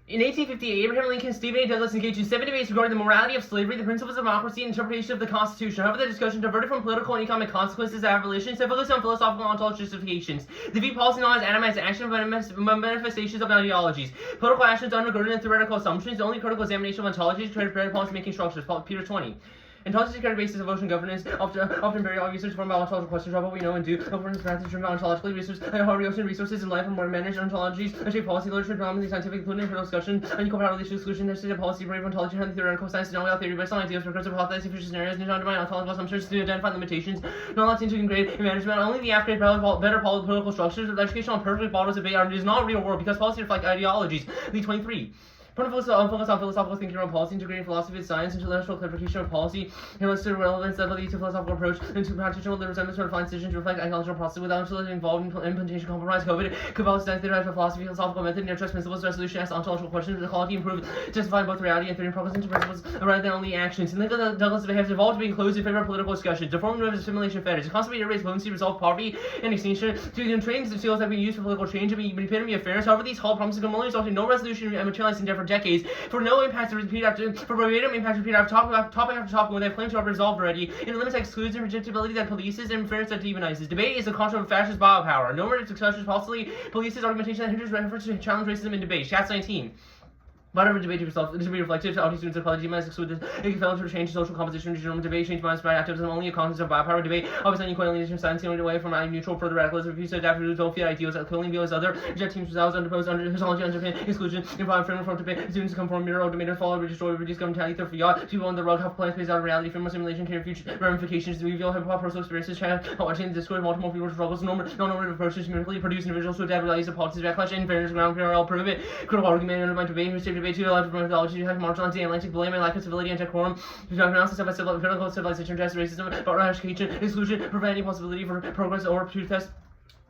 In 1858, Abraham Lincoln, Stephen A. Douglas engaged in 7 debates regarding the morality of slavery, the principles of democracy, and interpretation of the Constitution. However, the discussion diverted from political and economic consequences of abolition to focus on philosophical and ontological justifications. They view policy not as atomized action, but manifestations of ideologies. Political actions undergirded in theoretical assumptions. The only critical examination of ontology is created for policy-making structures. Peter 20. Ontology is the basis of ocean governance, often very obvious research formed by ontological questions about what we know and do, over practice driven ontologically, research how ocean resources and life are more managed ontologies, shape policy literature, predominantly scientific, including critical discussion, unequal power relation exclusion, necessity of policy, brave ontology, and theoretical science, not without theory, based on ideas, recursive hypotheses, future scenarios, and undermine ontological assumptions to identify limitations, not allowed to integrate in management, only the after better political structures, educational and perfect models of debate is not real world because policy reflects ideologies. Lead 23. Focus on philosophical thinking around policy, integrating philosophy with science, intellectual clarification of policy, and to relevance that leads to philosophical approach, and to practical resemblance to refine decisions to reflect ideological process without intellectually involved in implementation, compromise, COVID, cabal, science, theory, philosophy, philosophical method, near trust principles, resolution, ask ontological questions, equality, improve, justifying both reality and theory, progress into principles rather than only actions. And Lincoln Douglas have evolved to be enclosed in favor of political discussion, to form a simulation fetish, to constantly erase potency, resolve poverty and extinction, to train the skills that have been used for political change, and be epitome of fairness. However, these hollow promises can only result in no resolution and materialize in for decades, for no impact to repeat after, for verbatim impact to repeat after topic after topic when they claim to have resolved already, and limits that excludes and predictability that polices and fairness that demonizes. Debate is a concept of fascist biopower. No more discussions falsely polices argumentation that hinders efforts to challenge racism in debate. Chats 19. Whatever debate yourself to be reflective to all students of college, demons exclude this. It can fail to change social composition, general debate, change minds by activism, only a concept of biopower debate, obviously unequal alienation, science, the only way from neutral further radicalism, refuse to adapt to don't fear ideals that clearly view as other, reject teams themselves, underpose, under histology, underpin, exclusion, imply framework from debate, students conform, mirror, automated, follow, destroy, reduce, government, through fiat, people on the rug, have plans based out of reality, framework simulation, care, future ramifications, reveal, have personal experiences, channel, watching the discord, multiple viewers, struggles, non-normative approaches, numerically produce individuals to adapt realities of politics, backlash, and fairness, ground, parallel, prove it, critical argument, undermine debate, restrict debate, to allow to have marginalized the Atlantic, blame and lack of civility and decorum, to pronounce itself as critical civilization, just racism, but education, exclusion, prevent any possibility for progress or truth test,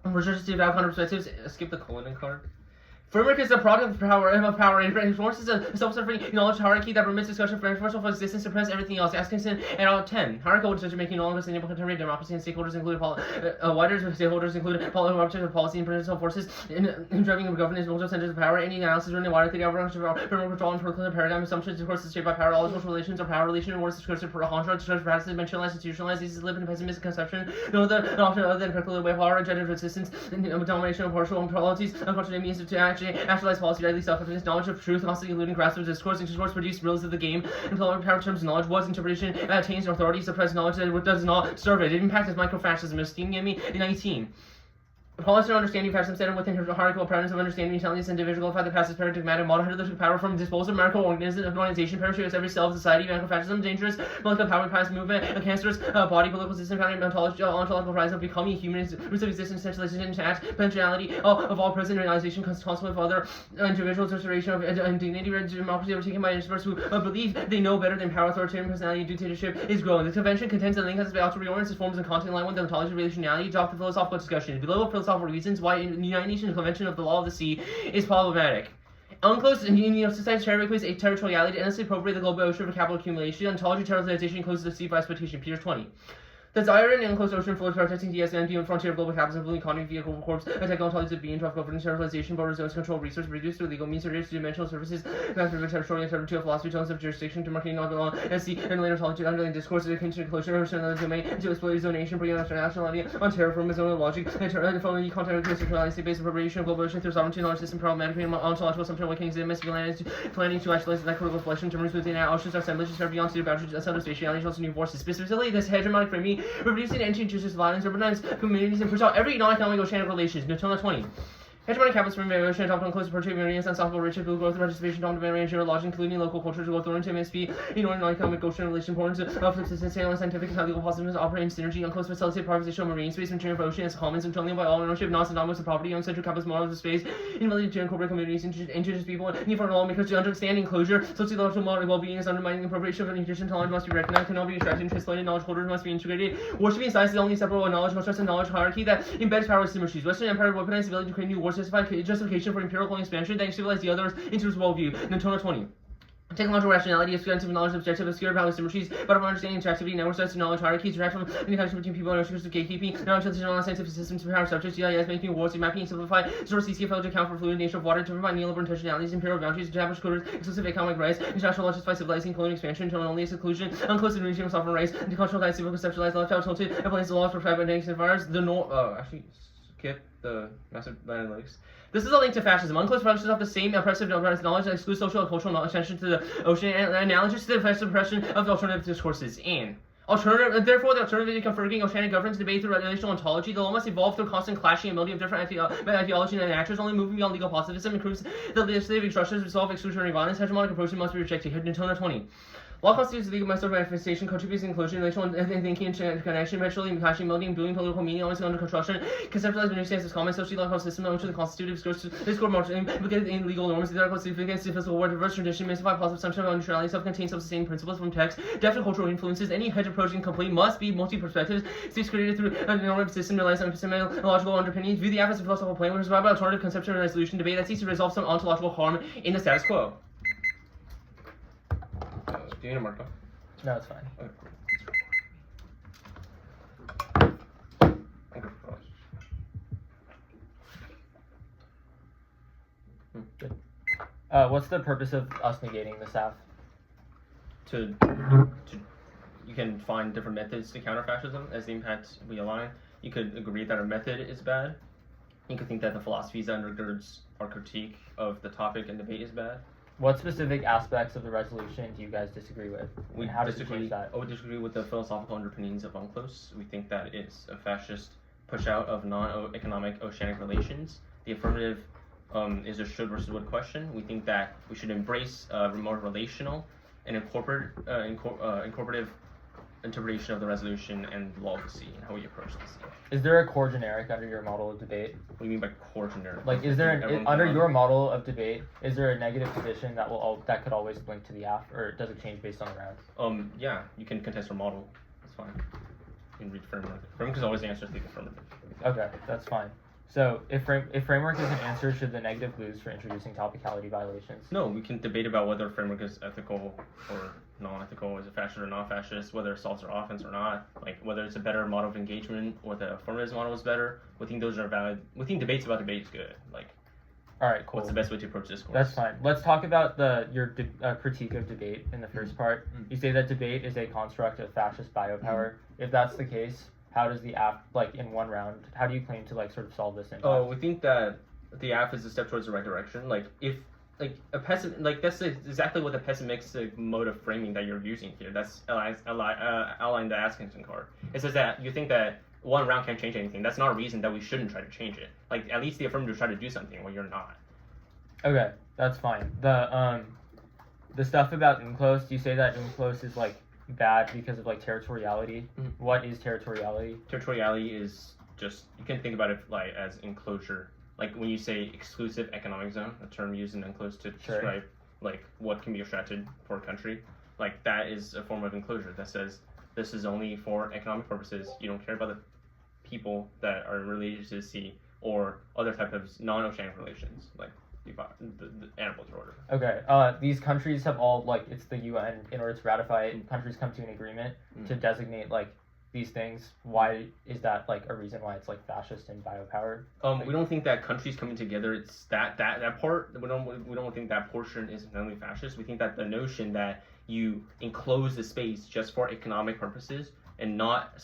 restrictive outcome perspectives. Skip the colon card. Framework is a product of power, and forces a self-serving knowledge hierarchy that permits discussion for universal existence, suppress everything else. Atkinson et al. 10. Hierarchical decision-making no longer sustainable contemporary democracy, and stakeholders include wider stakeholders include objects of policy and political forces in driving governance, multiple centers of power. Any analysis running wider theory of framework withdrawal and particular paradigm assumptions, of course, is shaped by power. All social relations are power relation and words discursive for a construct, discursive practices, dimensionalized, institutionalized. These live in a pessimistic conception. No other than particular way of power, gender resistance, and domination of partial policies, unfortunately means to actualize policy, rightly self-evidence, knowledge of truth, constantly eluding grasp of discourse, and discourse produce rules of the game, employment power terms knowledge, was interpretation attains authority, suppress knowledge that does not serve it. It impacts microfascism, esteem me in 19. Policy understanding fascism set within hierarchical patterns of understanding intelligence and individualify the passive paradigmatic model handed power from disposal of miracle organization, parachutes every cell of society, fascism, dangerous, molecular power, past movement, a cancerous body, political system, founded ontological rise of becoming human, roots of existence, centralization, act, potentiality of all present realization, consequent of other individuals, restoration of dignity, democracy overtaken by experts who believe they know better than power, authoritarian personality, dictatorship is growing. The convention contends that Lincoln has been able to reorient its forms and content in line with the ontology of relationality, adopt the philosophical discussion. Below philosophical reasons why the United Nations Convention of the Law of the Sea is problematic. Unclosed society requires a territoriality to endlessly appropriate the global ocean for capital accumulation. Ontology territorialization closes the sea for exploitation. Peter 20. The desire in an enclosed ocean for protecting the SND and frontier of global capitalism, including economy, vehicle corps, attack ontologies of being, governance, centralization, border zones, control, resource, reduced through legal means, reduced to dimensional services, master of territorial, territorial philosophy, tones of jurisdiction, to marking not belong, SC, and later ontology, underlying discourse, education, closure, ocean, another domain, to exploit zonation, bringing nationality on terror from its own logic, and following content of state based appropriation of global ocean through sovereignty, knowledge system, problematic, ontological assumption, awakening, examiners, planning to actualize that critical flexion, terms within oceans, assemblies, beyond city boundaries, outside of spatiality, also new forces. Specifically, this hegemonic framing, reproducing injustice, violence, urbanized communities, and push out every non-economic oceanic relations. Nutella 20. Hegemonic habits from variation, adopt on close portrait variance, unstoppable riches, blue growth, participation, dominant range, lodge, including local cultures, go through into MSP, in order non-economic ocean relation, importance of subsistence, scientific and legal possibilities, operate in synergy, unclose facilitate privatization of marine space, material for ocean as commons, and controlling by all ownership, non-synonymous with property, on central capitalist models of space, inability to incorporate communities, indigenous people, need for lawmakers to understand enclosure, sociological model well-being is undermining appropriation of nutrition, knowledge must be recognized, cannot be extracted and translated, knowledge holders must be integrated, worshiping science is only separable knowledge, must trust in knowledge hierarchy that embeds power symmetries. Western Empire weaponized the ability to create new wars, justification for empirical expansion that civilized the others into its worldview. Nutella 20. Technological rationality is scientific knowledge, objective, obscure, about symmetries, but of understanding interactivity, network sets, knowledge hierarchies, interaction in connection between people and issues of gatekeeping, knowledge of scientific systems, power subjects, GIS, making awards, mapping, simplify, source CCFL to account for fluid nature of water, to provide neoliberal intentionalities, imperial boundaries, establish coders, exclusive economic rights, international law justify civilizing, colonial expansion, internal only exclusion, unclosive region of sovereign rights, intercultural guide, civil conceptualized, left out, tilted, implements the laws for private and environments, actually, skip the massive analytics. This is a link to fascism. Unclosed practices have the same oppressive knowledge that excludes social and cultural attention to the ocean, and analogous to the effective suppression of the alternative discourses. And therefore, the alternative to converting oceanic governance debate through relational ontology, the law must evolve through constant clashing ability of different ideology and actors. Only moving beyond legal positivism improves the legislative structures, resolve exclusionary violence. Hegemonic approaches must be rejected. Newtona 20. Law constitutes the legal method of manifestation, contributes to inclusion, relational thinking, and connection, eventually clashing, melting, building political meaning, always under construction, conceptualized understands as common socially logical system, which the constitutive discourse more implicated in legal norms, theoretical significance, physical war, diverse tradition, mystify positive assumption of neutrality, self-contained, self-sustaining principles from text, depth of cultural influences. Any hedge approaching complete must be multi-perspectives, states created through a normative system relies on epistemological underpinnings, view the aspects of philosophical plane, which is about alternative conception and resolution debate that seeks to resolve some ontological harm in the status quo. Do you need a marker? No, it's fine. Good. What's the purpose of us negating the staff? To you can find different methods to counter fascism as the impact we align. You could agree that our method is bad. You could think that the philosophies that undergirds our critique of the topic and debate is bad. What specific aspects of the resolution do you guys disagree with? And how does it change that? I would disagree with the philosophical underpinnings of UNCLOS. We think that it's a fascist push out of non-economic oceanic relations. The affirmative is a should versus would question. We think that we should embrace more relational and incorporative interpretation of the resolution and law of the sea and how we approach the sea. Is there a core generic under your model of debate? What do you mean by core generic? Like, is there under your model of debate? Is there a negative position that that could always link to the aft, or does it change based on the round? Yeah, you can contest your model. That's fine. You can read framework. Framework is always the answer to the affirmative. Okay, that's fine. So if framework is an answer, should the negative lose for introducing topicality violations? No, we can debate about whether framework is ethical or non-ethical, is it fascist or non-fascist, whether it solves our offense or not, like whether it's a better model of engagement or the affirmative model is better. We think those are valid. We think debates about debate is good. Like, all right, cool. What's the best way to approach discourse? That's fine. Let's talk about your critique of debate in the first part. You say that debate is a construct of fascist biopower. If that's the case, how does the app, like in one round, how do you claim to like sort of solve this impact? Oh, we think that the app is a step towards the right direction. Like if that's exactly what the pessimistic mode of framing that you're using here. That's outlined the Atkinson card. It says that you think that one round can't change anything. That's not a reason that we shouldn't try to change it. Like at least the affirmative try to do something where you're not. Okay, that's fine. The stuff about UNCLOS, you say that UNCLOS is like bad because of like territoriality. What is territoriality? Territoriality is just, you can think about it like as enclosure. Like when you say exclusive economic zone, a term used in UNCLOS to describe like what can be extracted for a country, like that is a form of enclosure that says this is only for economic purposes. You don't care about the people that are related to the sea or other type of non-oceanic relations, like the animals or whatever. Okay, these countries have all, like, it's the UN, in order to ratify it, countries come to an agreement to designate, like, these things. Why is that, like, a reason why it's, like, fascist and biopower? We don't think that countries coming together, it's that part, we don't think that portion is necessarily fascist. We think that the notion that you enclose the space just for economic purposes and not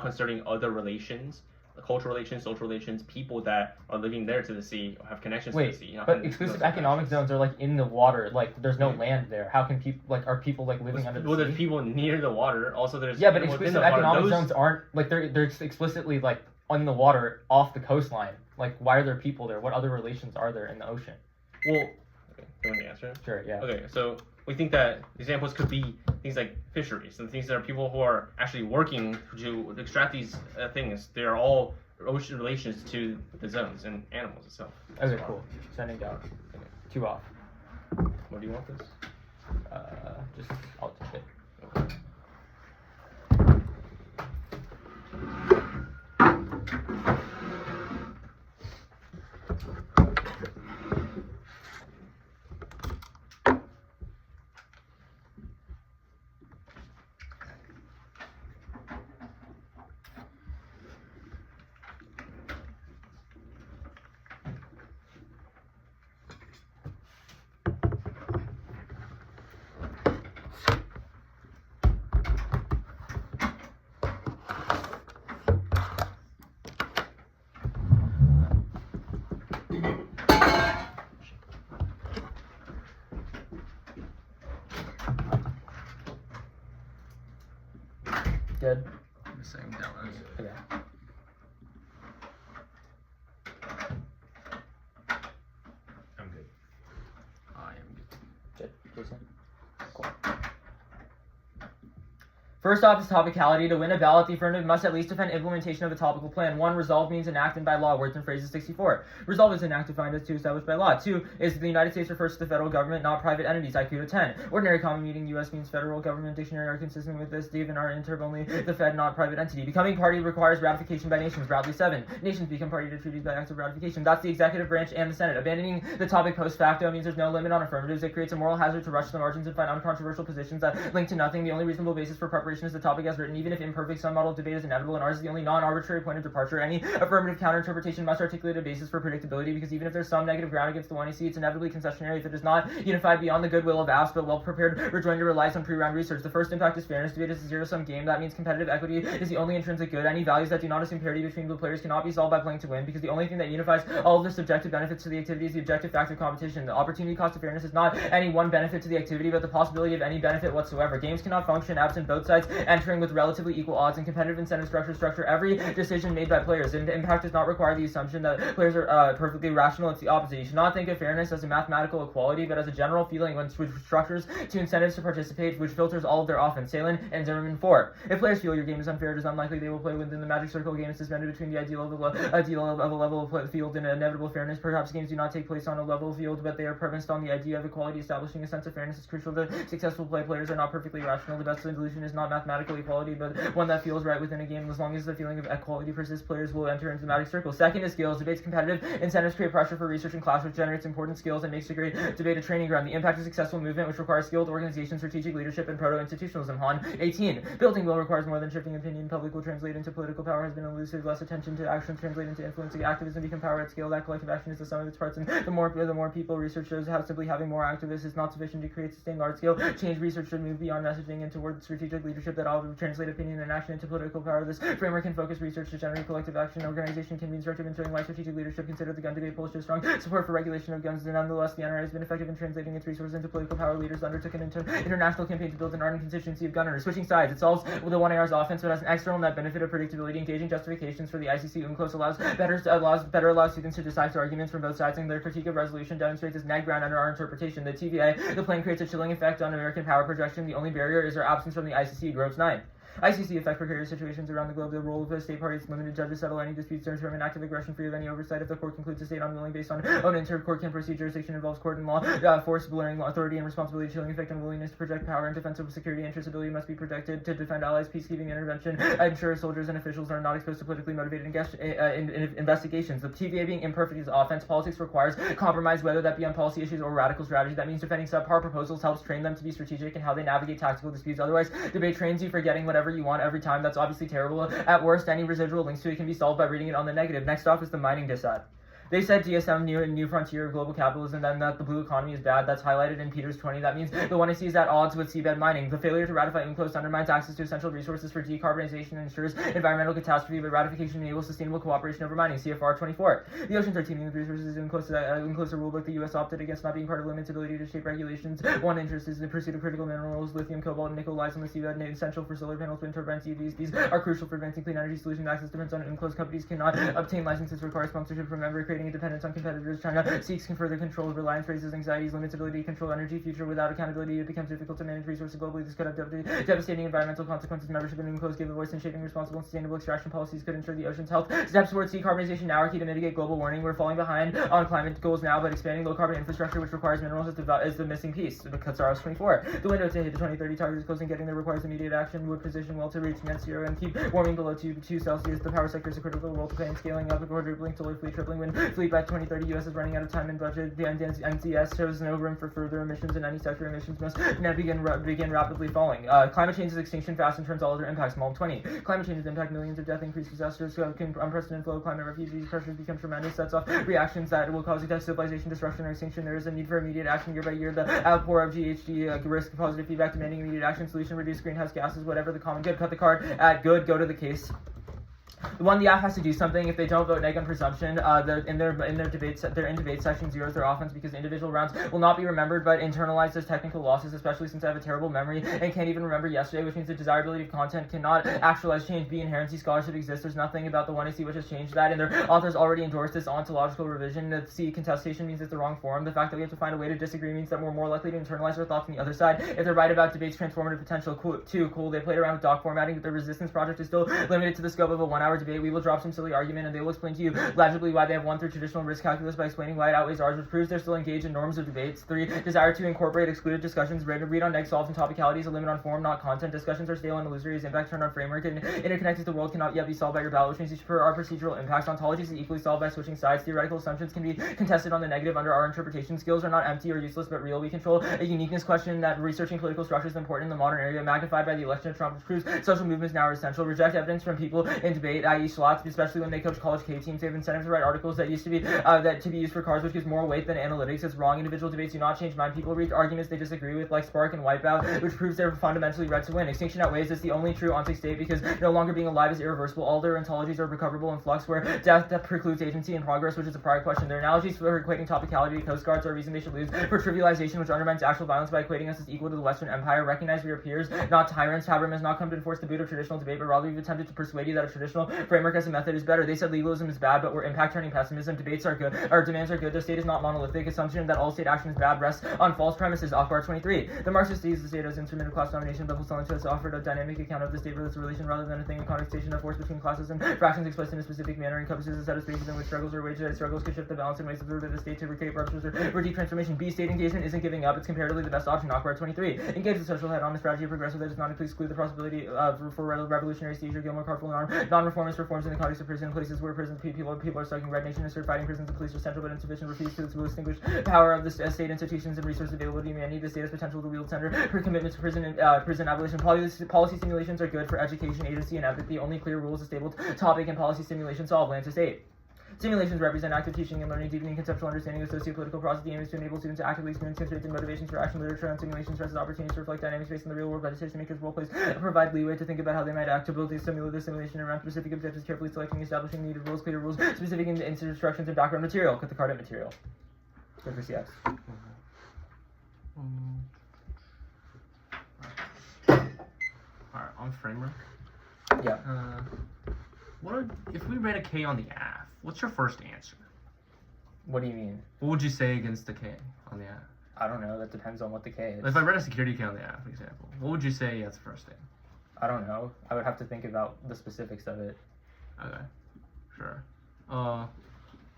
considering other relations, cultural relations, social relations, people that are living there to the sea or have connections to the sea. But exclusive economic zones are like in the water, like there's no land there. How can people, like, are people like living under the sea? Well, there's people near the water. Also, there's but exclusive economic zones aren't, like, they're explicitly like on the water off the coastline. Like, why are there people there? What other relations are there in the ocean? Well, okay, you want me to answer? Sure, yeah. Okay, so we think that examples could be things like fisheries and things that are people who are actually working to extract these things. They are all ocean relations to the zones and animals itself. Okay, cool. Sending down. Okay. 2 off. What do you want this? Just, I'll take it. Okay. Good. I'm saying downloads. Okay. I'm good. I am good. Good. Jason? Cool. First off is topicality. To win a ballot, the affirmative must at least defend implementation of a topical plan. 1. Resolve means enacted by law. Words and phrases 64. Resolve is an act defined as to establish by law. 2 is the United States refers to the federal government, not private entities. IQ to 10. Ordinary common meaning U.S. means federal government. Dictionary are consistent with this. Even are interp only the Fed, not private entity. Becoming party requires ratification by nations. Bradley 7. Nations become party to treaties by acts of ratification. That's the executive branch and the Senate. Abandoning the topic post facto means there's no limit on affirmatives. It creates a moral hazard to rush to the margins and find uncontroversial positions that link to nothing. The only reasonable basis for preparation is the topic as written. Even if imperfect, some model of debate is inevitable, and ours is the only non-arbitrary point of departure. Any affirmative counterinterpretation must articulate a basis for predictability, because even if there's some negative ground against the one you see, it's inevitably concessionary if it is not unified beyond the goodwill of vast but well-prepared rejoinder relies on pre-round research. The first impact is fairness. Debate is a zero-sum game. That means competitive equity is the only intrinsic good. Any values that do not assume parity between the players cannot be solved by playing to win, because the only thing that unifies all of the subjective benefits to the activity is the objective fact of competition. The opportunity cost of fairness is not any one benefit to the activity, but the possibility of any benefit whatsoever. Games cannot function absent both sides entering with relatively equal odds, and competitive incentive structure every decision made by players. And impact does not require the assumption that players are perfectly rational. It's the opposite. You should not think of fairness as a mathematical equality, but as a general feeling which structures to incentives to participate, which filters all of their offense. Salin and Zimmerman 4. If players feel your game is unfair, it is unlikely they will play within the magic circle. Game is suspended between the ideal of a level of field and inevitable fairness. Perhaps games do not take place on a level field, but they are premised on the idea of equality. Establishing a sense of fairness is crucial to successful play. Players are not perfectly rational. The best solution is not mathematical equality, but one that feels right within a game. As long as the feeling of equality persists, players will enter into the magic circle. Second is skills. Debates competitive incentives create pressure for research in class, which generates important skills and makes a great debate a training ground. The impact of successful movement, which requires skilled organization, strategic leadership, and proto-institutionalism. Han 18. Building will requires more than shifting opinion. Public will translate into political power has been elusive. Less attention to action translate into influence. Activism become power at scale. That collective action is the sum of its parts, and the more people research shows how simply having more activists is not sufficient to create sustained large-scale change. Research should move beyond messaging and toward strategic leadership that all translate opinion and action into political power. This framework can focus research to generate collective action. Organization can be instructive in showing why strategic leadership considered the gun debate polls show strong support for regulation of guns, and nonetheless, the NRA has been effective in translating its resources into political power. Leaders undertook an international campaign to build an ardent constituency of gun owners. Switching sides, it solves the 1AR's offense, but has an external net benefit of predictability. Engaging justifications for the ICC UNCLOS better allows students to decipher arguments from both sides, and their critique of resolution demonstrates its net ground under our interpretation. The TVA, the plan creates a chilling effect on American power projection. The only barrier is their absence from the ICC. Gropes 9. ICC affect precarious situations around the globe. The role of the state parties limited judges settle any disputes to determine active aggression free of any oversight. If the court concludes the state unwilling based on own inter-court can proceed, jurisdiction involves court and law, force blurring authority and responsibility, chilling effect on willingness to project power and defense of security interest. Ability must be protected to defend allies, peacekeeping intervention, ensure soldiers and officials are not exposed to politically motivated investigations. The TVA being imperfect is offense. Politics requires compromise, whether that be on policy issues or radical strategy. That means defending subpar proposals helps train them to be strategic in how they navigate tactical disputes. Otherwise, debate trains you for getting whatever you want every time. That's obviously terrible. At worst, any residual links to it can be solved by reading it on the negative. Next off is the mining dissad. They said DSM new frontier of global capitalism, then that the blue economy is bad. That's highlighted in Peters 20. That means the one is at odds with seabed mining. The failure to ratify UNCLOS undermines access to essential resources for decarbonization and ensures environmental catastrophe, but ratification enables sustainable cooperation over mining. CFR 24. The oceans are teeming with resources. UNCLOS a rulebook. The U.S. opted against not being part of limit's ability to shape regulations. One interest is the pursuit of critical minerals. Lithium, cobalt, and nickel lies on the seabed, essential for solar panels, wind turbines, EVs. These are crucial for advancing clean energy solutions. Access depends on UNCLOS. Companies cannot obtain licenses, require sponsorship from member, creating a dependence on competitors. China seeks further control. Reliance raises anxieties, limits ability to control energy future. Without accountability, it becomes difficult to manage resources globally. This could have devastating environmental consequences. Membership in UNCLOS gave a voice in shaping responsible and sustainable extraction policies could ensure the ocean's health. Steps towards decarbonization now are key to mitigate global warming. We're falling behind on climate goals now, but expanding low carbon infrastructure, which requires minerals, is the missing piece. Katsaros 24. The window to hit the 2030 target is closing. Getting there requires immediate action. Would position well to reach net zero and keep warming below 2 Celsius. The power sector is a critical role to play in scaling up, quadrupling solar fleet, tripling wind fleet by 2030. U.S. is running out of time and budget. The NCS shows no room for further emissions, and any sector emissions must now begin rapidly falling. Climate change is extinction fast and turns all other impacts. Mulm 20. Climate changes impact millions of death, increased disasters, unprecedented flow of climate refugees, pressures become tremendous, sets off reactions that will cause civilization destruction or extinction. There is a need for immediate action year by year. The outpour of GHG risk positive feedback, demanding immediate action. Solution: reduce greenhouse gases, whatever the common good. Cut the card at good, go to the case. One, the app has to do something. If they don't vote neg on presumption, they're in debate section zeros their offense because individual rounds will not be remembered but internalized as technical losses, especially since I have a terrible memory and can't even remember yesterday, which means the desirability of content cannot actualize change. B, inherency scholarship exists. There's nothing about the 1AC which has changed that, and their authors already endorsed this ontological revision. C, contestation means it's the wrong form. The fact that we have to find a way to disagree means that we're more likely to internalize our thoughts on the other side. If they're right about debate's transformative potential, cool. They played around with doc formatting, but the resistance project is still limited to the scope of a 1-hour debate. We will drop some silly argument and they will explain to you legibly why they have won through traditional risk calculus by explaining why it outweighs ours, which proves they're still engaged in norms of debates. 3, desire to incorporate excluded discussions. Read on neg solves and topicalities, a limit on form, not content. Discussions are stale and illusory as impact turned on framework and interconnected to the world cannot yet be solved by your ballot, which means for our procedural impacts, ontologies is equally solved by switching sides. Theoretical assumptions can be contested on the negative under our interpretation. Skills are not empty or useless but real. We control a uniqueness question that researching political structure is important in the modern era, magnified by the election of Trump, which proves social movements now are essential. Reject evidence from people in debate, i.e. schlats, especially when they coach college K teams. They have incentive to write articles that used to be to be used for cars, which gives more weight than analytics. It's wrong. Individual debates do not change mind. People reach arguments they disagree with, like Spark and Wipeout, which proves they're fundamentally read to win. Extinction outweighs is the only true ontic state because no longer being alive is irreversible. All their ontologies are recoverable in flux, where death precludes agency and progress, which is a prior question. Their analogies for equating topicality to coast guards are a reason they should lose. For trivialization, which undermines actual violence by equating us as equal to the Western Empire. Recognize we are peers, not tyrants. Habermas has not come to enforce the boot of traditional debate, but rather we've attempted to persuade you that a traditional framework as a method is better. They said legalism is bad, but we're impact turning pessimism. Debates are good. Our demands are good. The state is not monolithic. Assumption that all state action is bad rests on false premises. Akbar 23. The Marxist sees the state as instrument of class domination, but Fulton has offered a dynamic account of the state-related relation rather than a thing in contextation of force between classes and fractions expressed in a specific manner, encompasses a set of spaces in which struggles are waged. Struggles could shift the balance in ways observed of the state to recreate ruptures or deep transformation. B, state engagement isn't giving up. It's comparatively the best option. Akbar 23. Engage the social head on the strategy of progressive that does not exclude the possibility for revolutionary seizure, Gilmore, Cartful, and arm. Non-reformist reforms in the context of prison, places where prison people are stuck in red nation, assert fighting prisons and police are central but insufficient, refuse to extinguish power of the state institutions and resource availability. Humanity, the state has potential to wield center for commitment to prison abolition. Policy simulations are good for education, agency, and empathy. Only clear rules, a stable topic, and policy simulation solve land to state. Simulations represent active teaching and learning, deepening conceptual understanding of socio-political process. The aim is to enable students to actively experience constraints and motivations for action. Literature on simulations stresses opportunities to reflect dynamics based in the real world by decision makers' role plays, provide leeway to think about how they might act, to build a simulation around specific objectives, carefully selecting, establishing needed rules, clear rules, specific instructions, and background material. Cut the card at material. Good for CX. Alright, on framework. Yeah. If we read a K on the AF, what's your first answer? What do you mean? What would you say against the K on the AF? I don't know. That depends on what the K is. If I read a security K on the AF, for example, what would you say as the first thing? I don't know. I would have to think about the specifics of it. Okay, sure.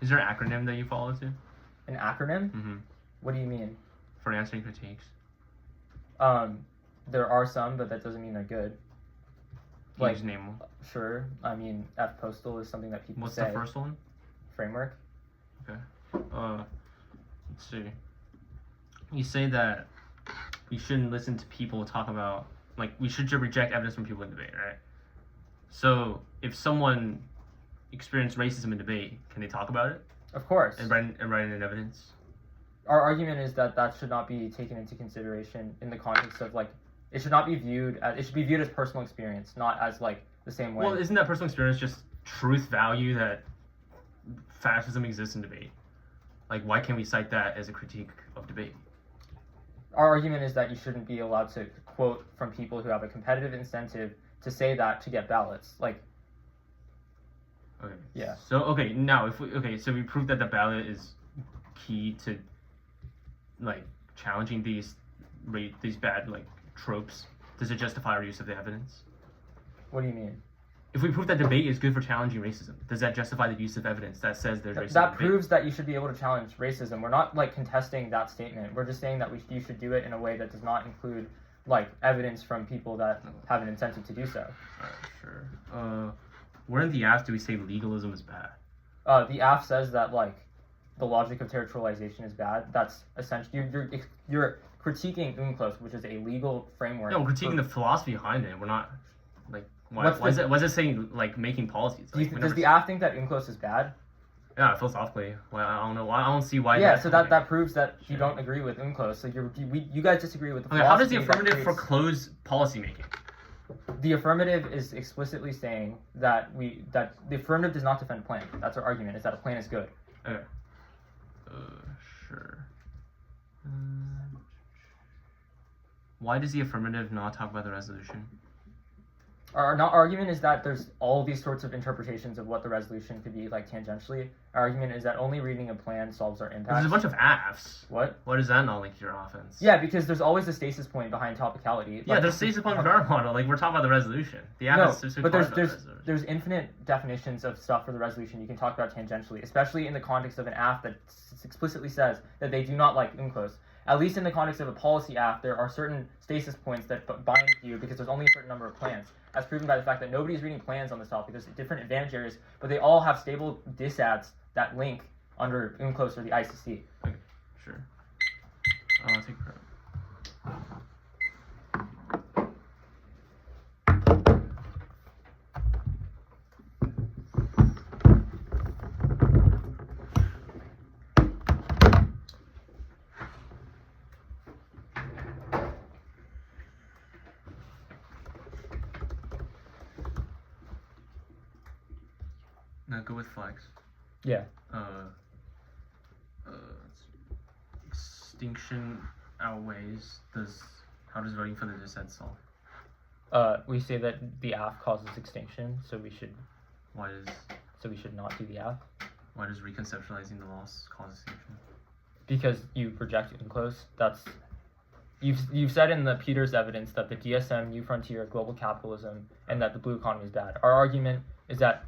Is there an acronym that you follow to? An acronym? Mm-hmm. What do you mean? For answering critiques. There are some, but that doesn't mean they're good. Can you just name one? Sure. I mean, F postal is something that people What's say. the first one? Framework. Okay. Let's see. You say that we shouldn't listen to people talk about, like, we should reject evidence from people in debate, right? So, if someone experienced racism in debate, can they talk about it? Of course. And write it in evidence? Our argument is that that should not be taken into consideration in the context of, like, it should not be viewed as, it should be viewed as personal experience, not as, like, the same way. Well, isn't that personal experience just truth value that fascism exists in debate? Like, why can't we cite that as a critique of debate? Our argument is that you shouldn't be allowed to quote from people who have a competitive incentive to say that to get ballots. Like, okay. Yeah. So, okay, now, so we proved that the ballot is key to, like, challenging these bad, like, tropes. Does it justify our use of the evidence? What do you mean? If we prove that debate is good for challenging racism, does that justify the use of evidence that says there's racism? That proves that you should be able to challenge racism. We're not, like, contesting that statement. We're just saying that you should do it in a way that does not include, like, evidence from people that have an incentive to do so. Alright, sure. Where in the AF do we say legalism is bad? The AF says that, like, the logic of territorialization is bad. That's essentially you're critiquing UNCLOS, which is a legal framework. No, we're critiquing the philosophy behind it. We're not, like, why is it saying, like, making policies? Like, does the AF think that UNCLOS is bad? Yeah, philosophically. Well, I don't know. I don't see why. Yeah, so that proves that you don't agree with UNCLOS. So you guys disagree with the philosophy. Okay, how does the affirmative foreclose policy making? the affirmative is explicitly saying that the affirmative does not defend a plan. That's our argument, is that a plan is good. Okay. Sure. Why does the affirmative not talk about the resolution? Our argument is that there's all these sorts of interpretations of what the resolution could be like tangentially. Our argument is that only reading a plan solves our impact. There's a bunch of afs. What? Why does that not link to your offense? Yeah, because there's always a stasis point behind topicality. Yeah, there's a stasis point with our model. Like, we're talking about the resolution. The af No, is specifically but part of the resolution. there's infinite definitions of stuff for the resolution you can talk about tangentially, especially in the context of an af that explicitly says that they do not like unclose. At least in the context of a policy af, there are certain stasis points that bind you because there's only a certain number of plans, as proven by the fact that nobody's reading plans on this topic. There's different advantage areas, but they all have stable disads that link under unclose or the ICC. Okay, sure. I'll take credit. Now go with flags. Yeah. Extinction outweighs how does voting for the dissent solve? We say that the af causes extinction, so we should Why not do the af. does reconceptualizing the loss cause extinction? Because you reject unclose. That's you've said in the Peters evidence that the DSM, New Frontier, global capitalism, and that the blue economy is bad. Our argument is that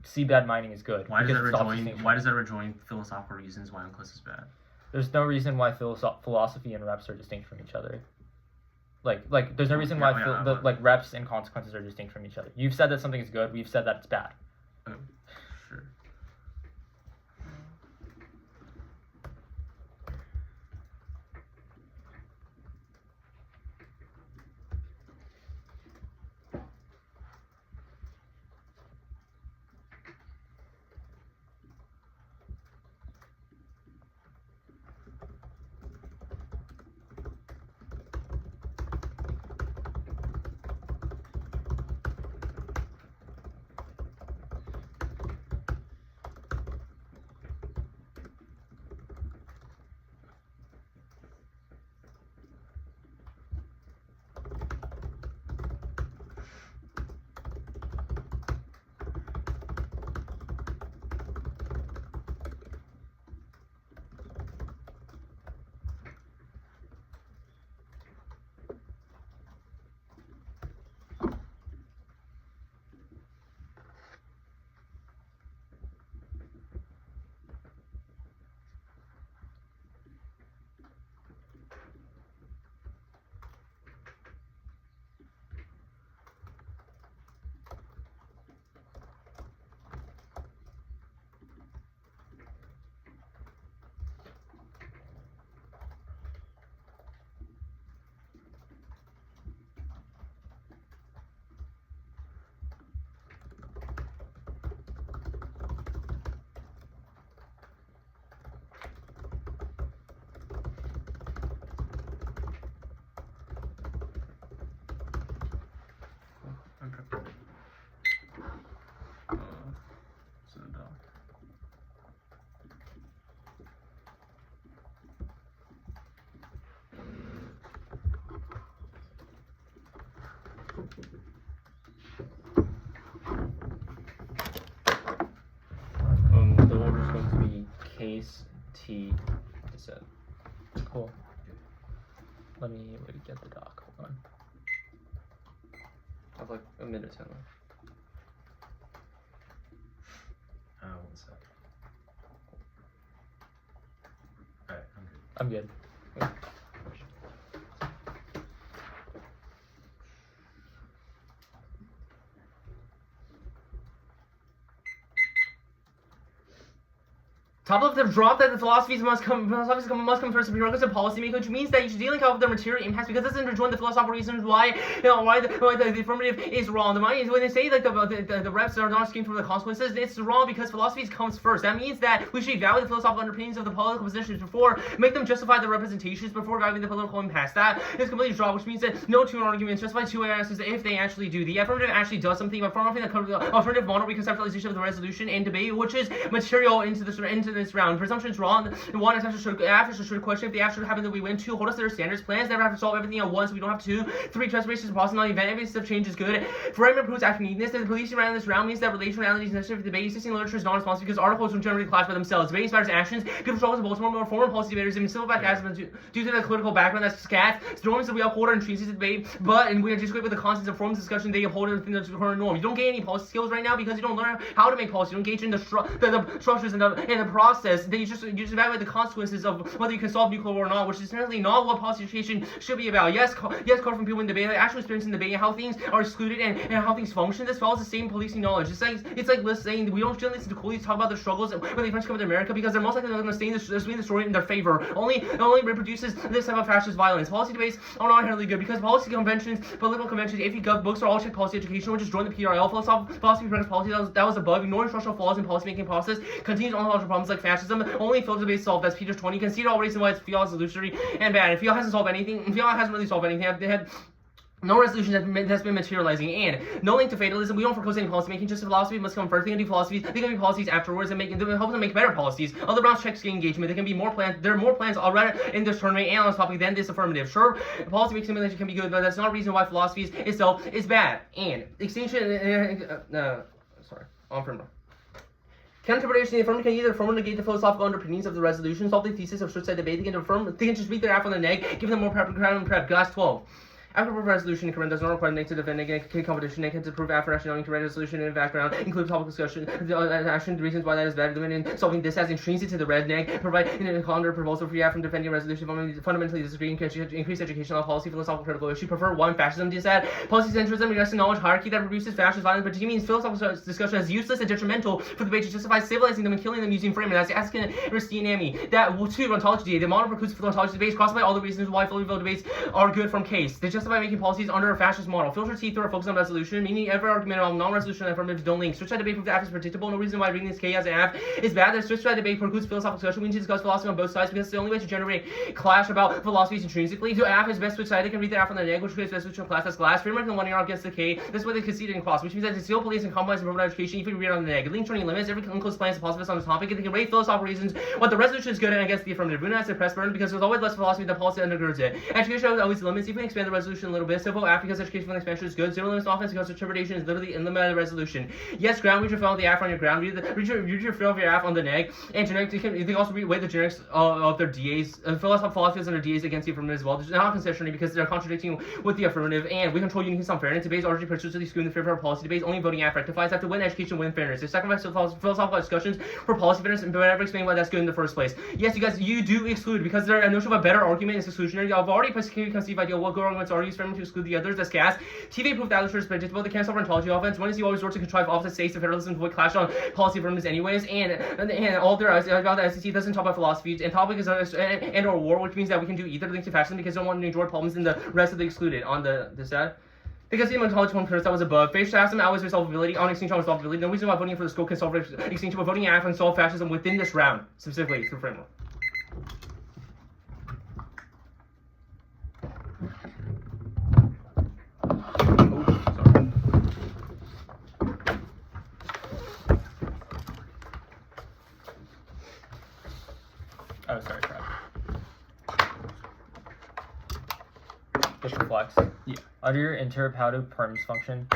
seabed mining is good. Why does that rejoin philosophical reasons why unclose is bad? There's no reason why philosophy and reps are distinct from each other. Like there's no reason why reps and consequences are distinct from each other. You've said that something is good. We've said that it's bad. Oh, sure. The order is going to be case T dissent. Cool. Let me get the doc. Hold on. I have like a minute 10 left. 1 sec. Alright, I'm good. I'm good. Top left have dropped that the philosophies must come first of prerequisite policy making, which means that you should dealing with their material impacts because this doesn't join the philosophical reasons why the affirmative is wrong. The mind is when they say like the reps are not asking for the consequences, it's wrong because philosophy comes first. That means that we should evaluate the philosophical underpinnings of the political positions before make them justify the representations before evaluating the political impacts. That is completely wrong, which means that no two arguments justify two answers if they actually do. The affirmative actually does something, but forming the alternative model reconceptualization of the resolution and debate, which is material into this round. Presumption is wrong. One after should question if the after happen that we win. Two, hold us to their standards. Plans never have to solve everything at once. We don't have to. Three, transformation is possible. Event evidence of change is good. Framework proves after needness. The policing around this round means that relational reality is necessary for debate. Existing literature is non-responsive because articles don't generally clash by themselves. Debate inspires actions. People struggle to Baltimore more former policy debaters and civil back due to the political background that's scat. Norms that we uphold are intrinsic to debate, and we are just great with the constants of forms of discussion they uphold within the current norm. You don't gain any policy skills right now because you don't learn how to make policy. You don't engage in the structures and the process. Then you just evaluate the consequences of whether you can solve nuclear war or not, which is certainly not what policy education should be about. Yes, call from people in debate, like actual experience in debate, and how things are excluded and how things function. This follows the same policing knowledge. It's like saying we don't listen to coolies talk about their struggles when they first come to America because they're most likely going to stay in the story in their favor. Only reproduces this type of fascist violence. Policy debates are not inherently good because policy conventions, political conventions, AP Gov books are all check policy education, which is join the PRL. Philosophy practice policy that was above, ignoring structural flaws in policymaking process, continues ontological problems like fascism. Only field debates solved. That's Peter's 20. You can see it all reason why FIAL is illusory and bad. If FIAL hasn't solved anything, FIAL hasn't really solved anything. They had no resolution that's been materializing, and no link to fatalism. We don't foreclose any policy making. Just philosophy must come first. They can do philosophies. They can be policies afterwards and help them make better policies. Other rounds check gain engagement. There can be more plans. There are more plans already in this tournament and on this topic than this affirmative. Sure, policy making simulation can be good, but that's not a reason why philosophy itself is bad. And extinction. On from now. Counter-interpretation, the affirmative can either affirm or negate the philosophical underpinnings of the resolution, solve the thesis of short-side debate. They can just read their app on the neg, give them more prep and prep. Glass 12. After proof resolution, Corinne does not require negative defend negative competition. They can prove after rationality correct resolution in the background, include topic discussion, action, the reasons why that is bad, in solving this as intrinsic to the red neg, provide a calendar proposal for you from defending resolution, fundamentally disagree, increase educational policy, philosophical critical issue, prefer one, fascism, dissad, policy centrism, regressive knowledge hierarchy that produces fascist violence, but he means philosophical discussion as useless and detrimental for the debate to justify civilizing them and killing them using framing. That's asking Ristine Amy. That too, ontology DA. The model precludes ontology debates, crossed by all the reasons why fully vote debates are good from case. They justify making policies under a fascist model. Filter T through a focus on resolution, meaning every argument on non-resolution and affirmative don't link. Switch side debate proof the F is predictable. No reason why reading this K as an F is bad. The switch side debate precludes philosophical discussion. We need to discuss philosophy on both sides because it's the only way to generate clash about philosophies intrinsically. To F is best switch side. They can read the F on the neg, which creates best switch on class as glass. Framework in the 1 year against the K. This way they concede in class, which means that the still police and compromise and education even read on the neg. Link turning limits. Every unclosed plan is positive on the topic. And they can rate philosophical reasons what the resolution is good and against the affirmative. Runa has the press burn because there's always less philosophy than policy undergirds it. Education always limits. Even expand the resolution a little bit. So vote F because education expansion is good. Zero limits offense because interpretation is literally in the meta resolution. Yes, ground, read your fill of the AF on your ground. Read your fill of your AF on the neg. And generic, you can also weigh the generics of their DAs. Philosophies and their DAs against the affirmative as well. There's not concessionary because they're contradicting with the affirmative. And we control uniqueness on fairness. Debates already persistently skewing the favor of policy debates. Only voting AF rectifies. After win education, win fairness. They sacrifice philosophical discussions for policy fairness and never explain why that's good in the first place. Yes, you guys, you do exclude because there a notion of a better argument is exclusionary. I've already conceived idea what good arguments are used for them to exclude the others. That's gas. TV proof that literature is predictable. They can't solve ontology offense. One is you always work to contrive opposite states of federalism to avoid clash on policy affirmatives anyways. And all their about the SEC doesn't talk about philosophy. And topic is and or war, which means that we can do either link to fascism because they don't want to enjoy problems in the rest of the excluded on the side. Because the ontology one that was above. Face fascism always resolvability. On extinction on resolvability. No reason why voting for the scope can solve extinction, but voting AF and solve fascism within this round, specifically through framework. Oh, sorry, crap. Just reflex. Yeah. Under your interp, how do perms function?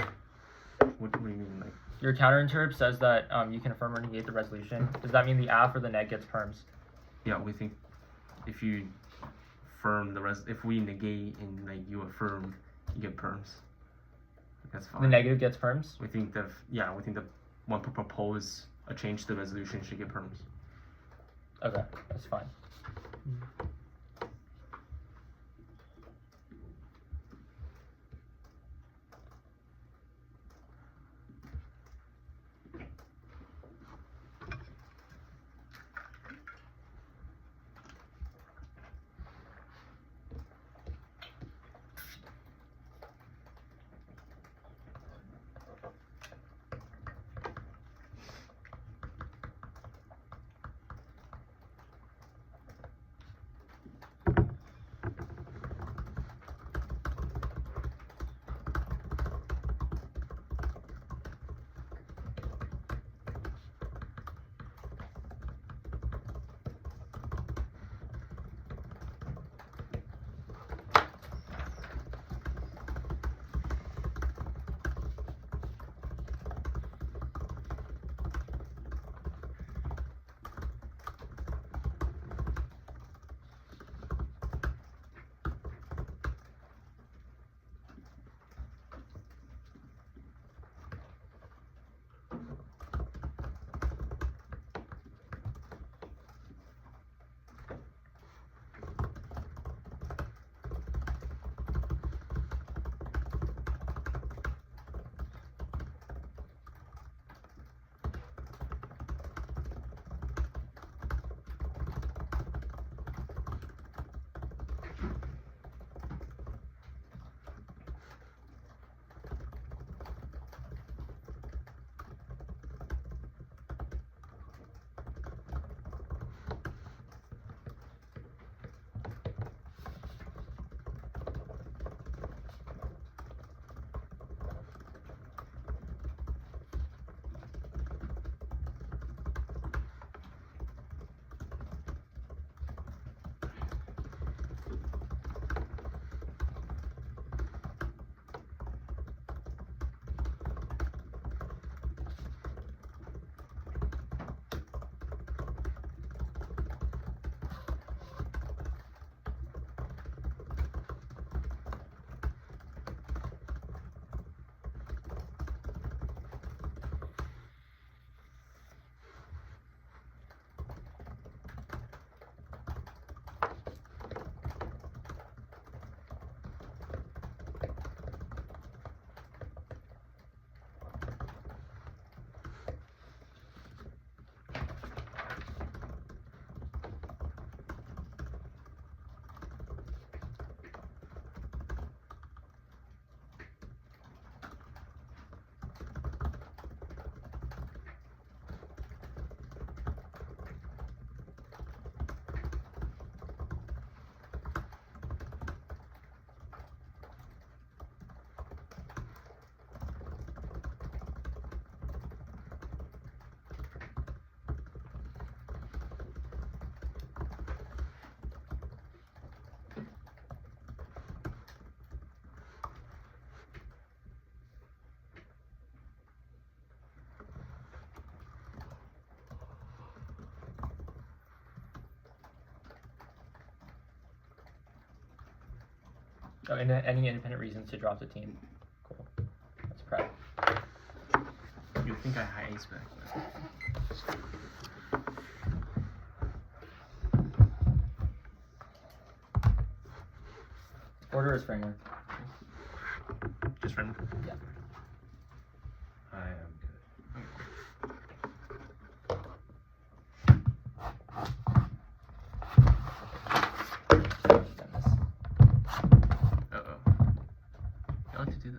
What do you mean, like? Your counter interp says that you can affirm or negate the resolution. Does that mean the AF or the neg gets perms? Yeah, we think if you affirm if we negate and like you affirm, you get perms. That's fine. The negative gets perms? We think the one to propose a change to the resolution should get perms. Okay, that's fine. Oh, and any independent reasons to drop the team? Cool. That's proud. You think I high ace back? Order is framework. Just framework? Yeah. I am good. Uh-oh. I like to do that.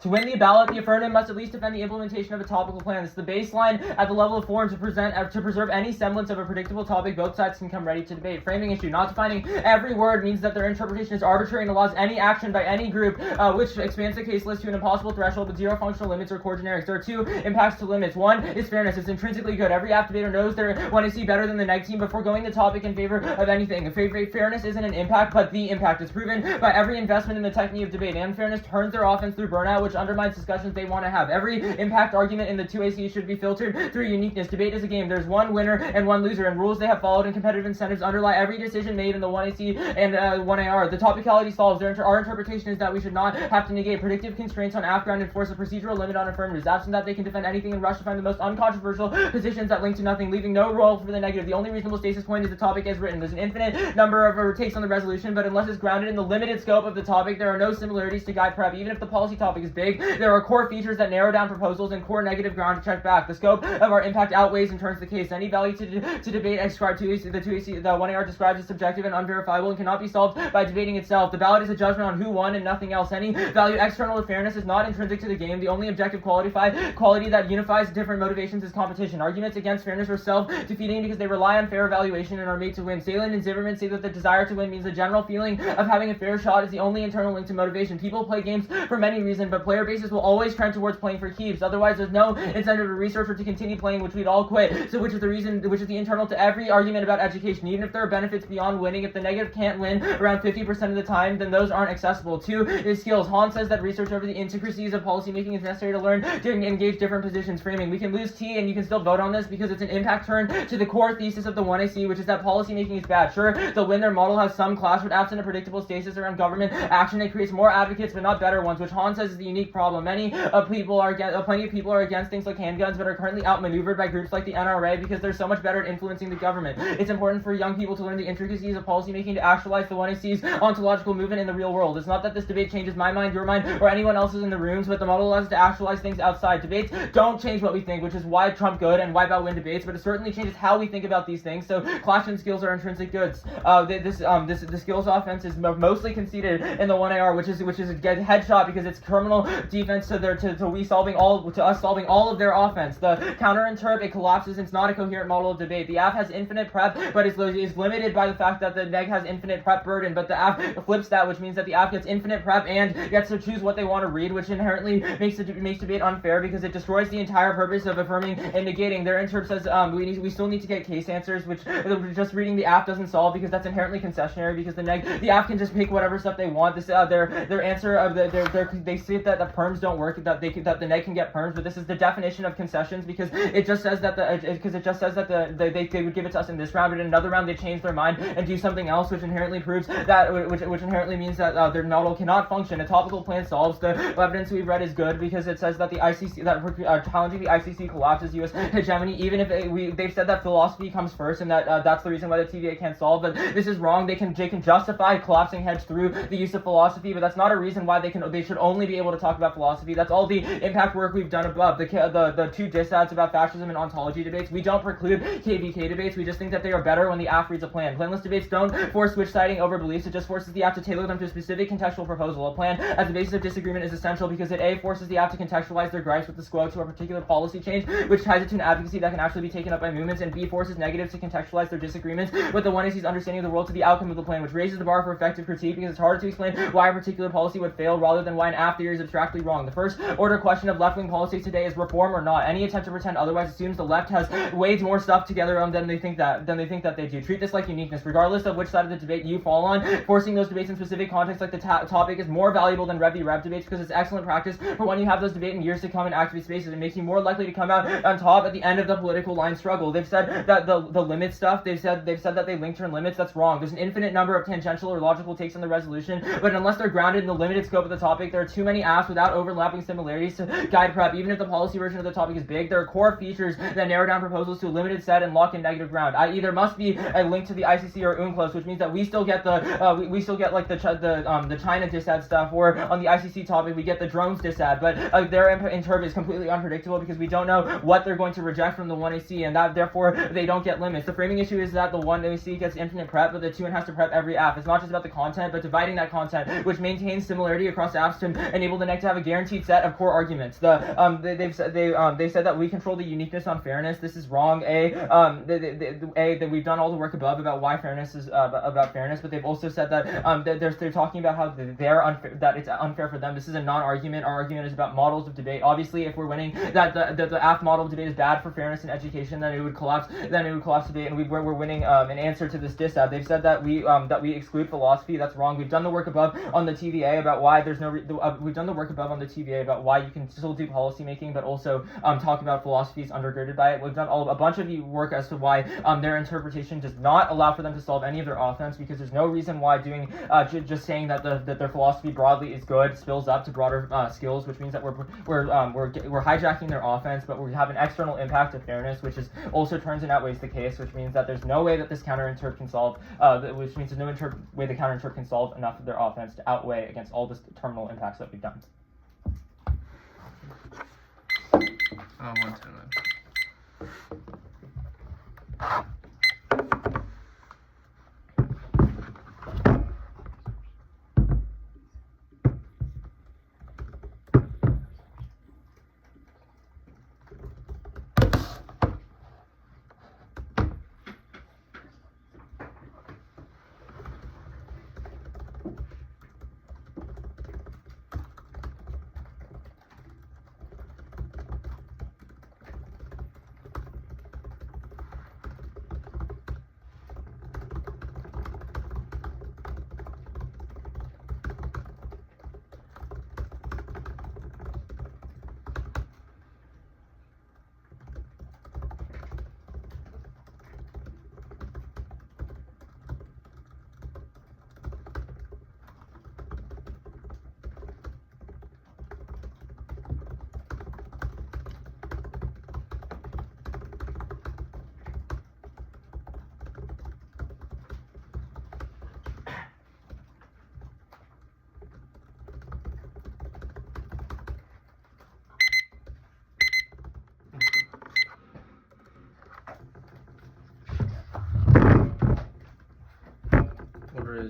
To win the ballot, the affirmative must at least defend the implementation of a topical plan. This is the baseline at the level of form to preserve any semblance of a predictable topic. Both sides can come ready to debate. Framing issue. Not defining every word means that their interpretation is arbitrary and allows any action by any group, which expands the case list to an impossible threshold with zero functional limits or core generics. There are two impacts to limits. One is fairness. It's intrinsically good. Every app debater knows they want to see better than the neg team before going the topic in favor of anything. Fairness isn't an impact, but the impact is proven by every investment in the technique of debate. Unfairness turns their offense through burnout, which undermines discussions they want to have. Every impact argument in the 2AC should be filtered through uniqueness. Debate is a game. There's one winner and one loser, and rules they have followed and competitive incentives underlie every decision made in the 1AC and 1AR. The topicality solves. Our interpretation is that we should not have to negate predictive constraints on AFGROUND and enforce a procedural limit on affirmatives. Absent that, they can defend anything and rush to find the most uncontroversial positions that link to nothing, leaving no role for the negative. The only reasonable stasis point is the topic as written. There's an infinite number of takes on the resolution, but unless it's grounded in the limited scope of the topic, there are no similarities to guide prep. Even if the policy topic is big, there are core features that narrow down proposals and core negative ground to check back. The scope of our impact outweighs and turns the case. Any value to debate ascribed to the 1AR describes as subjective and unverifiable and cannot be solved by debating itself. The ballot is a judgment on who won and nothing else. Any value external to fairness is not intrinsic to the game. The only objective quality that unifies different motivations is competition. Arguments against fairness are self-defeating because they rely on fair evaluation and are made to win. Salin and Zimmerman say that the desire to win means the general feeling of having a fair shot is the only internal link to motivation. People play games for many reasons, but player bases will always trend towards playing for keeps. Otherwise, there's no incentive to research or to continue playing, which we'd all quit. So which is the internal to every argument about education. Even if there are benefits beyond winning, if the negative can't win around 50% of the time, then those aren't accessible. 2 is skills. Hahn says that research over the intricacies of policymaking is necessary to learn to engage different positions. Framing. We can lose T and you can still vote on this because it's an impact turn to the core thesis of the 1AC, which is that policymaking is bad. Sure, they'll win, their model has some clash, but absent a predictable stasis around government action, it creates more advocates but not better ones, which Hahn says is the unique problem. Plenty of people are against things like handguns, but are currently outmaneuvered by groups like the NRA because they're so much better at influencing the government. It's important for young people to learn the intricacies of policymaking to actualize the 1AC's ontological movement in the real world. It's not that this debate changes my mind, your mind, or anyone else's in the rooms, but the model allows us to actualize things outside. Debates don't change what we think, which is why Trump good and wipe out win debates, but it certainly changes how we think about these things. So clash and skills are intrinsic goods. The skills offense is mostly conceded in the 1AR, which is a headshot because it's criminal defense to us solving all of their offense. The counter interp, it collapses. It's not a coherent model of debate. The AF has infinite prep, but is limited by the fact that the neg has infinite prep burden. But the AF flips that, which means that the AF gets infinite prep and gets to choose what they want to read, which inherently makes debate unfair because it destroys the entire purpose of affirming and negating. Their interp says we still need to get case answers, which just reading the AF doesn't solve because that's inherently concessionary because the AF can just pick whatever stuff they want. This their answer of they say that the perms don't work, that the neg can get perms, but this is the definition of concessions because it just says that they would give it to us in this round, but in another round they change their mind and do something else, which inherently proves that which inherently means that their model cannot function. A topical plan solves. The evidence we've read is good because it says that the ICC challenging the ICC collapses U.S. hegemony, even if they've said that philosophy comes first and that that's the reason why the TVA can't solve. But this is wrong. They can justify collapsing hedge through the use of philosophy, but that's not a reason why they should only be able to talk about philosophy. That's all the impact work we've done above. The 2 disads about fascism and ontology debates. We don't preclude KVK debates. We just think that they are better when the AF reads a plan. Planless debates don't force switch siding over beliefs. It just forces the AF to tailor them to a specific contextual proposal. A plan as the basis of disagreement is essential because it A, forces the AF to contextualize their gripes with the squad to a particular policy change, which ties it to an advocacy that can actually be taken up by movements, and B, forces negatives to contextualize their disagreements with the 1AC's understanding of the world to the outcome of the plan, which raises the bar for effective critique because it's harder to explain why a particular policy would fail rather than why an AF theory is abstractly wrong. The first order question of left-wing politics today is reform or not. Any attempt to pretend otherwise assumes the left has way more stuff together than they think that they do. Treat this like uniqueness, regardless of which side of the debate you fall on. Forcing those debates in specific contexts like the topic is more valuable than Rev debates because it's excellent practice for when you have those debate in years to come in activist spaces. It makes you more likely to come out on top at the end of the political line struggle. They've said that the limit stuff, they've said that they link term limits. That's wrong. There's an infinite number of tangential or logical takes on the resolution, but unless they're grounded in the limited scope of the topic, there are too many AFs without overlapping similarities to guide prep. Even if the policy version of the topic is big, there are core features that narrow down proposals to a limited set and lock in negative ground. I.e., there must be a link to the ICC or UNCLOS, which means that we still get we still get like the China disad stuff, or on the ICC topic we get the drones disad, but their interp is completely unpredictable because we don't know what they're going to reject from the 1AC, and that therefore they don't get limits. The framing issue is that the 1AC gets infinite prep, but the 2N has to prep every AF. It's not just about the content, but dividing that content, which maintains similarity across AFs to enable the neg to have a guaranteed set of core arguments. They've said that we control the uniqueness on fairness. This is wrong. That we've done all the work above about why fairness is about fairness, but they've also said that they're talking about how they're unfair, that it's unfair for them. This is a non-argument. Our argument is about models of debate. Obviously, if we're winning that the AF model of debate is bad for fairness in education, then it would collapse debate, and we're winning an answer to this disad. They've said that we exclude philosophy. That's wrong. We've done the work above on the TVA about why there's no we've done the work above on the TVA about why you can still do policy making but also talk about philosophy is undergirded by it. We've done a bunch of work as to why their interpretation does not allow for them to solve any of their offense, because there's no reason why doing just saying that their philosophy broadly is good spills up to broader skills, which means that we're hijacking their offense, but we have an external impact of fairness, which is also turns and outweighs the case, which means that there's no way that this counter interp can solve, which means there's no way the counter interp can solve enough of their offense to outweigh against all the terminal impacts that we've done. 110.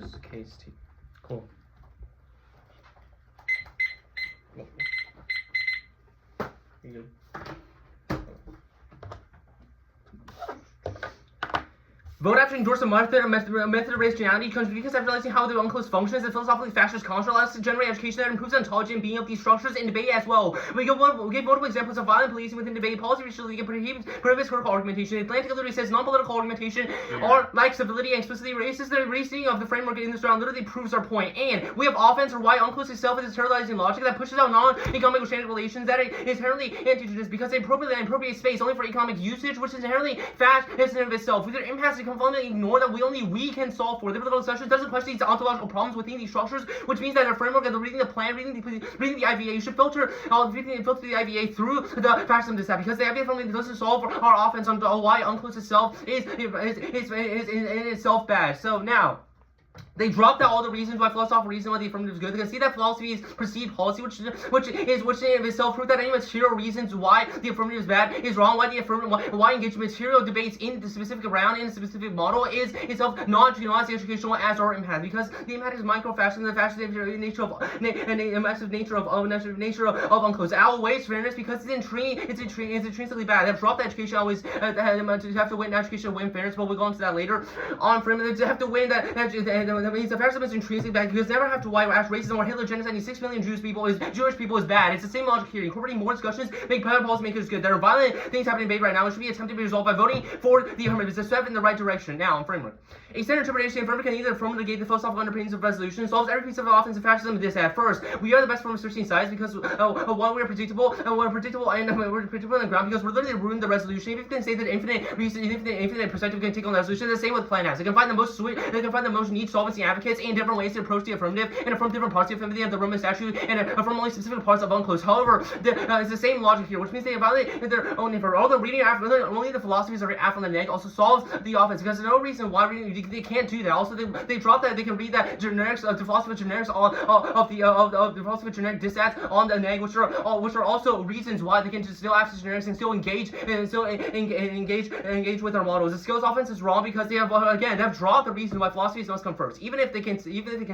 is case T. Cool. You good? Vote after endorse a method of rationality because after realizing how the unclosed functions, the philosophically fascist construct allows us to generate education that improves ontology and being of these structures in debate as well. We give multiple examples of violent policing within debate, policy racially prohibits critical argumentation. Atlantic literally says non-political argumentation or like civility and explicitly racist. The racism of the framework in this round literally proves our point. And we have offense or why unclosed itself is a sterilizing logic that pushes out non-economic standard relations that is inherently anti-Jewish because they appropriate space only for economic usage, which is inherently fast in and of itself. With their impacts to fundamentally ignore that we can solve for. The political discussion doesn't question these ontological problems within these structures, which means that their framework and reading the plan, reading the IVA, you should filter the IVA through the fascism to that because the IVA family doesn't solve our offense on why unclosed itself is in itself bad. So now. They dropped out all the reasons why philosophical reason why the affirmative is good. They can see that philosophy is perceived policy, which in itself prove that any material reasons why the affirmative is bad is wrong. Why engage material debates in the specific round in a specific model is itself not as educational as our impact because the impact is micro-fascism, the fascist nature of massive nature of unclosed. Outweighs fairness because it's intrinsically bad. They've dropped the education always have to win education to win fairness, but we'll go into that later. On affirmative, they have to win that means the fascism is intrinsically bad because never have to why racism or Hitler genociding 6 million Jewish people is bad. It's the same logic here. Incorporating more discussions make better policymakers good. There are violent things happening in debate right now which should be attempted to be resolved by voting for the affirmative. It's a step in the right direction. Now, on framework. A standard interpretation of affirmative can either affirm or negate the philosophical underpinnings of resolution, solves every piece of offense and fascism this at first. We are the best form of searching sides because while we are predictable and we're predictable on the ground because we're literally ruining the resolution. If you can say that infinite perspective can take on the resolution, the same with plan has. They can find the most neat solvency advocates and different ways to approach the affirmative and affirm different parts of the affirmative of the Roman statute and affirm only specific parts of unclosed. However, it's the same logic here, which means they violate their own for all the reading after only the philosophies of after the neg also solves the offense because there's no reason why they can't do that. Also, they drop that they can read that generics the philosophy of generics of the philosophy of generic dissats on the neg, which are also reasons why they can just still access generics and still engage with our models. The skills offense is wrong because they have dropped the reason why philosophies must come first. Even if they can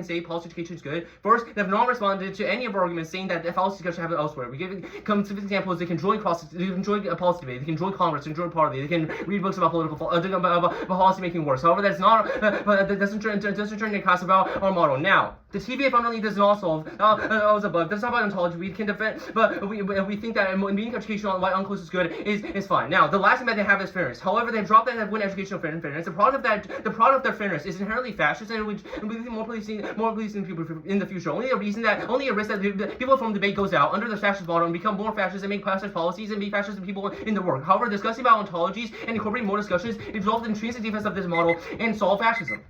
say policy education is good, first they have not responded to any of our arguments saying that the policy discussion happen elsewhere. We give specific examples. They can join policy debate. They can join Congress. They can join party. They can read books about about policy making works. However, that's not. But that doesn't turn into class about our model. Now, the TVA fundamentally does not solve above. That's not about ontology. We can defend, but we think that meaning education on why unclosed is good is fine. Now, the last thing that they have is fairness. However, they dropped that they have win educational fairness. The product of their fairness is inherently fascist, and we think more policing people in the future. Only a risk that the people from debate goes out under the fascist model and become more fascist and make fascist policies and be fascist than people in the work. However, discussing about ontologies and incorporating more discussions it resolves the intrinsic defense of this model and solve fascism.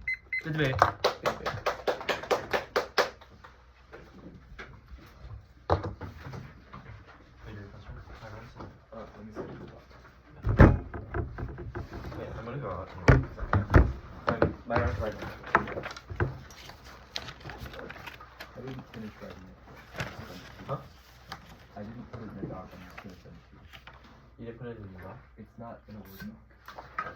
The debate. I'm gonna go out. My arm's right now. I didn't finish writing it. Huh? I didn't put it in the doc. I'm just gonna send it to you. You didn't put it in the doc? It's not in a Word doc.